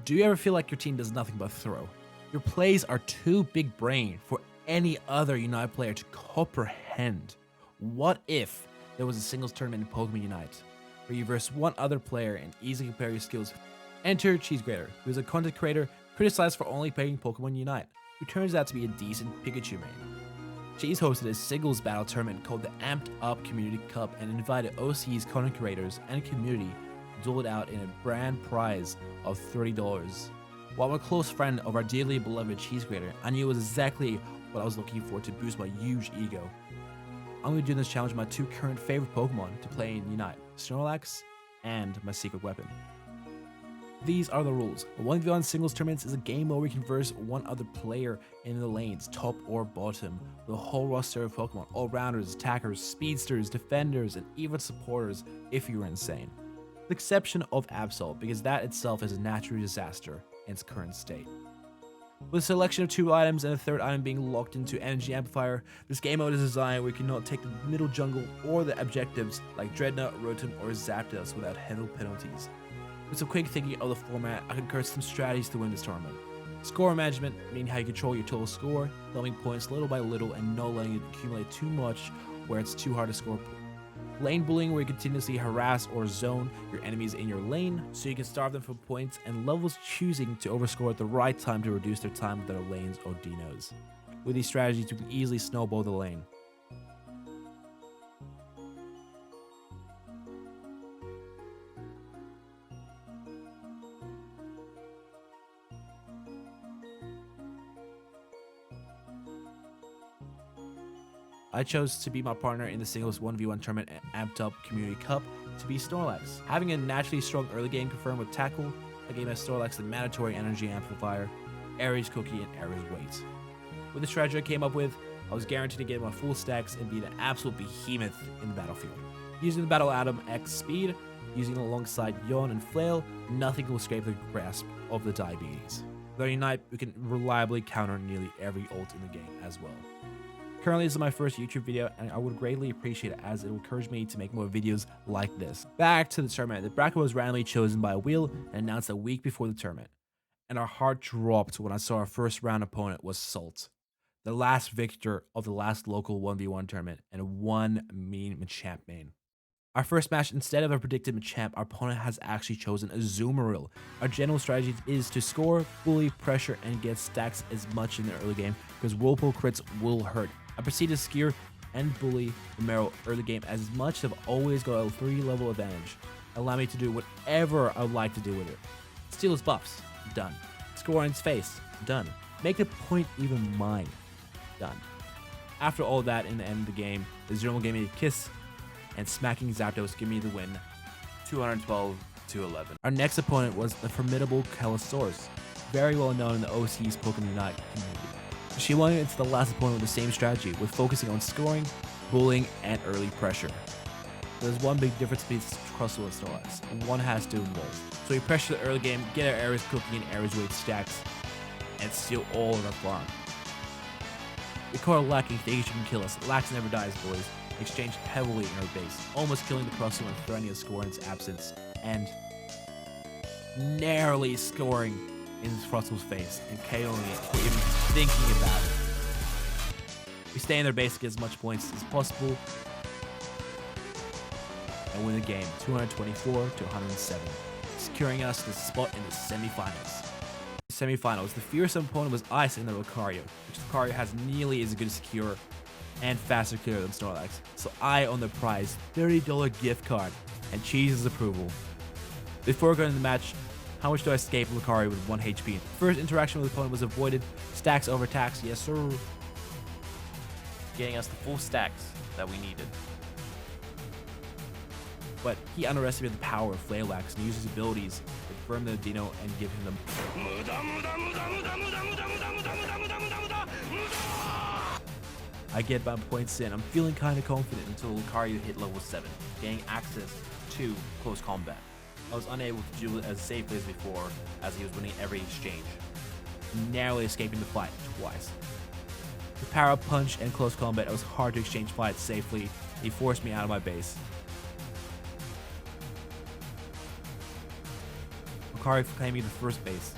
Do you ever feel like your team does nothing but throw? Your plays are too big brain for any other Unite player to comprehend. What if there was a singles tournament in Pokemon Unite, where you verse one other player and easily compare your skills? Enter Cheesegrater, who is a content creator criticized for only playing Pokemon Unite, who turns out to be a decent Pikachu main. Cheese hosted a singles battle tournament called the Amped Up Community Cup and invited OC's content creators and community to duel it out in a brand prize of $30. While I'm a close friend of our dearly beloved Cheesegrater, I knew it was exactly what I was looking for to boost my huge ego. I'm going to do this challenge with my two current favorite Pokemon to play in Unite, Snorlax and my secret weapon. These are the rules. The 1v1 singles tournaments is a game where we can verse one other player in the lanes, top or bottom, with a whole roster of Pokemon, all-rounders, attackers, speedsters, defenders, and even supporters if you're insane. With the exception of Absol, because that itself is a natural disaster in its current state. With a selection of 2 items and a 3rd item being locked into Energy Amplifier, this game mode is designed where you cannot take the middle jungle or the objectives like Dreadnought, Rotom, or Zapdos without heavy penalties. With some quick thinking of the format, I can curse some strategies to win this tournament. Score management, meaning how you control your total score, leveling points little by little and not letting it accumulate too much where it's too hard to score. Lane bullying, where you continuously harass or zone your enemies in your lane so you can starve them for points, and levels choosing to overscore at the right time to reduce their time with their lanes or dinos. With these strategies, you can easily snowball the lane. I chose to be my partner in the singles 1v1 tournament at Amped Up Community Cup to be Snorlax. Having a naturally strong early game confirmed with Tackle, I gave my Snorlax the mandatory Energy Amplifier, Aries Cookie, and Aries Weight. With the strategy I came up with, I was guaranteed to get my full stacks and be the absolute behemoth in the battlefield. Using the Battle Atom X speed, using it alongside Yawn and Flail, nothing will escape the grasp of the diabetes. With our Unite, we can reliably counter nearly every ult in the game as well. Currently, this is my first YouTube video, and I would greatly appreciate it as it will encourage me to make more videos like this. Back to the tournament. The bracket was randomly chosen by a wheel and announced a week before the tournament. And our heart dropped when I saw our first round opponent was Salt, the last victor of the last local 1v1 tournament and one mean Machamp main. Our first match, instead of a predicted Machamp, our opponent has actually chosen a Azumarill. Our general strategy is to score, bully, pressure, and get stacks as much in the early game because Whirlpool crits will hurt. I proceed to Skier and bully the Meryl early game as much as I've always got a 3-level advantage. Allow me to do whatever I would like to do with it. Steal his buffs, done. Score on his face, done. Make the point even mine, done. After all that, in the end of the game, the Azumarill gave me a kiss, and smacking Zapdos gave me the win, 212 to 11. Our next opponent was the formidable Calosaurus, very well known in the OC's Pokemon Unite community. She won into the last opponent with the same strategy, with focusing on scoring, bullying, and early pressure. There's one big difference between Crustle and Snorlax, and one has to involve. So we pressure the early game, get our Aries Cookie and Aries Weight stacks, and steal all of our farm. We caught her lacking, thinking she can kill us. Lax never dies, boys. Exchanged heavily in her base, almost killing the Crustle and threatening a score in its absence, and narrowly scoring in Crustle's face and KOing it for even thinking about it. We stay in their base to get as much points as possible and win the game 224 to 107, securing us the spot in the semifinals. Semifinals, the fearsome opponent was Ice in the Lucario, which Lucario has nearly as good a secure and faster clear than Snorlax, so I own the prize $30 gift card and Cheese's approval. Before going to the match, how much do I escape Lucario with 1 HP? First interaction with the opponent was avoided. Stacks over attacks, yes sir. Getting us the full stacks that we needed. But he underestimated the power of Flaylax and used his abilities to firm the Dino and give him the... I get my points in. I'm feeling kind of confident until Lucario hit level 7, gaining access to close combat. I was unable to do it as safely as before, as he was winning every exchange, narrowly escaping the fight twice. With power up punch and close combat, it was hard to exchange fights safely. He forced me out of my base. Lucario claiming the first base,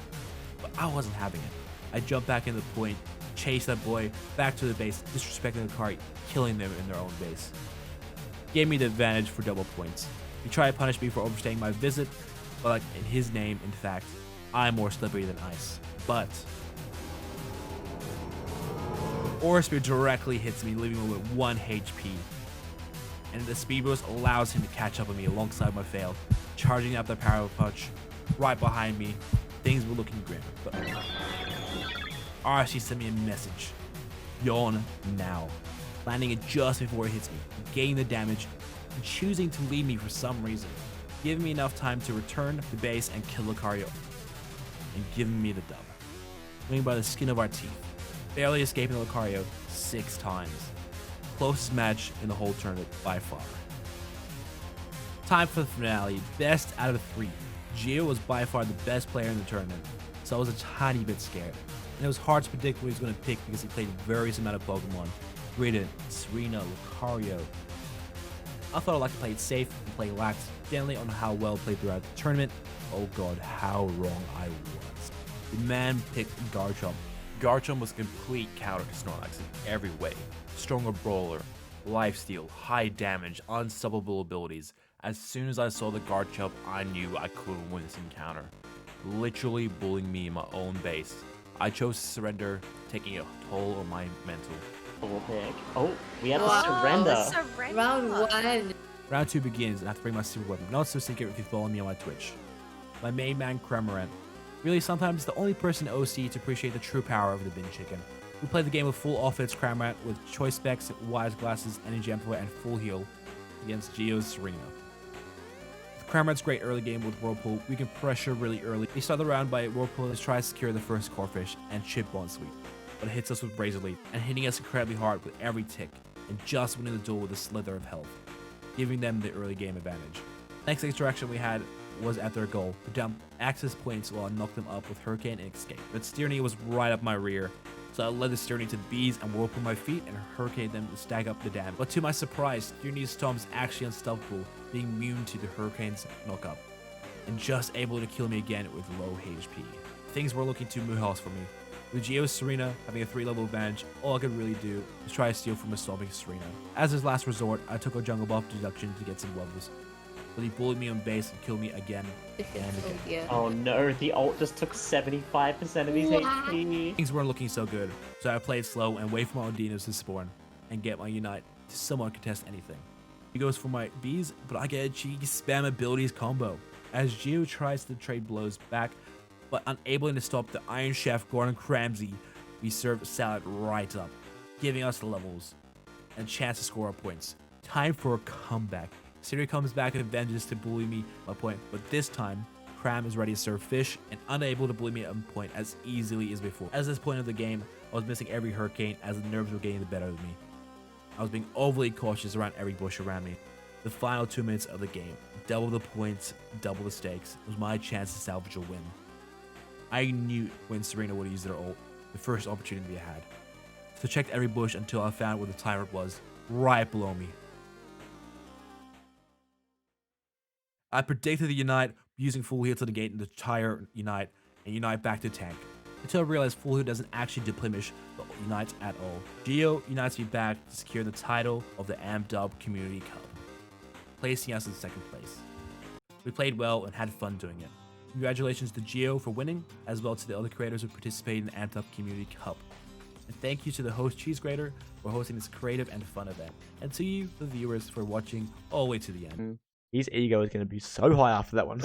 but I wasn't having it. I jumped back in the point, chased that boy back to the base, disrespecting Lucario, killing them in their own base. Gave me the advantage for double points. He tried to punish me for overstaying my visit, but like in his name, in fact, I'm more slippery than ice. But Aura Spear directly hits me, leaving me with 1 HP. And the Speed Boost allows him to catch up with me alongside my fail, charging up the Power Punch right behind me. Things were looking grim, but RC sent me a message. Yawn now. Landing it just before it hits me, gaining the damage, and choosing to leave me for some reason, giving me enough time to return to base and kill Lucario, and giving me the dub. Winning by the skin of our teeth, barely escaping Lucario 6 times. Closest match in the whole tournament by far. Time for the finale, best out of 3. Gio was by far the best player in the tournament, so I was a tiny bit scared. And it was hard to predict what he was going to pick because he played various amount of Pokemon. Grident, Serena, Lucario. I thought I'd like to play it safe and play lax, generally on how well played throughout the tournament. Oh god, how wrong I was. The man picked Garchomp. Garchomp was a complete counter to Snorlax in every way. Stronger brawler, lifesteal, high damage, unstoppable abilities. As soon as I saw the Garchomp, I knew I couldn't win this encounter. Literally bullying me in my own base. I chose to surrender, taking a toll on my mental. Pick. Oh, we have to surrender. Round 1. Round 2 begins, and I have to bring my super weapon. Not so secret if you follow me on my Twitch. My main man, Cramorant. Really, sometimes the only person in OC to appreciate the true power of the Bin Chicken. We played the game with full offense Cramorant with choice specs, wise glasses, energy amplifier, and full heal against Geo's Serena. With Cramorant's great early game with Whirlpool, we can pressure really early. We start the round by Whirlpool to try to secure the first Corphish and chip Bond Sweep, but it hits us with Razor Leaf and hitting us incredibly hard with every tick, and just winning the duel with a slither of health, giving them the early game advantage. Next interaction we had was at their goal to dump access points while I knocked them up with Hurricane and Escape. But Steerny was right up my rear, so I led the Steerny to the bees and Whirlpool my feet and Hurricane them to stack up the damage. But to my surprise, Steerny's Storm is actually unstoppable, being immune to the Hurricane's knockup, and just able to kill me again with low HP. Things were looking too Muhos for me. With Geo's Serena having a 3-level advantage, all I could really do was try to steal from a stomping Serena. As his last resort, I took a jungle buff deduction to get some levels, but he bullied me on base and killed me again and again. Yeah. Oh no, the ult just took 75% of his HP. Things weren't looking so good, so I played slow and wait for my Ondinos to spawn and get my Unite to somewhat contest anything. He goes for my bees, but I get a cheeky spam abilities combo as Geo tries to trade blows back, but unable to stop the Iron Chef Gordon Ramsay. We serve salad right up, giving us the levels and a chance to score our points. Time for a comeback. Siri comes back with vengeance to bully me on point, but this time, Cram is ready to serve fish and unable to bully me on point as easily as before. At this point of the game, I was missing every Hurricane as the nerves were getting the better of me. I was being overly cautious around every bush around me. The final 2 minutes of the game, double the points, double the stakes, was my chance to salvage a win. I knew when Serena would use their ult, the first opportunity I had. So checked every bush until I found where the tyrant was, right below me. I predicted the Unite, using full heal to negate the entire Unite, and Unite back to tank, until I realized full heal doesn't actually deplenish the Unites at all. Geo unites me back to secure the title of the AmpDub Community Cup, placing us in 2nd place. We played well and had fun doing it. Congratulations to Geo for winning, as well to the other creators who participated in the AmpDub Community Cup. And thank you to the host Cheese Grater for hosting this creative and fun event, and to you, the viewers, for watching all the way to the end. His ego is going to be so high after that one.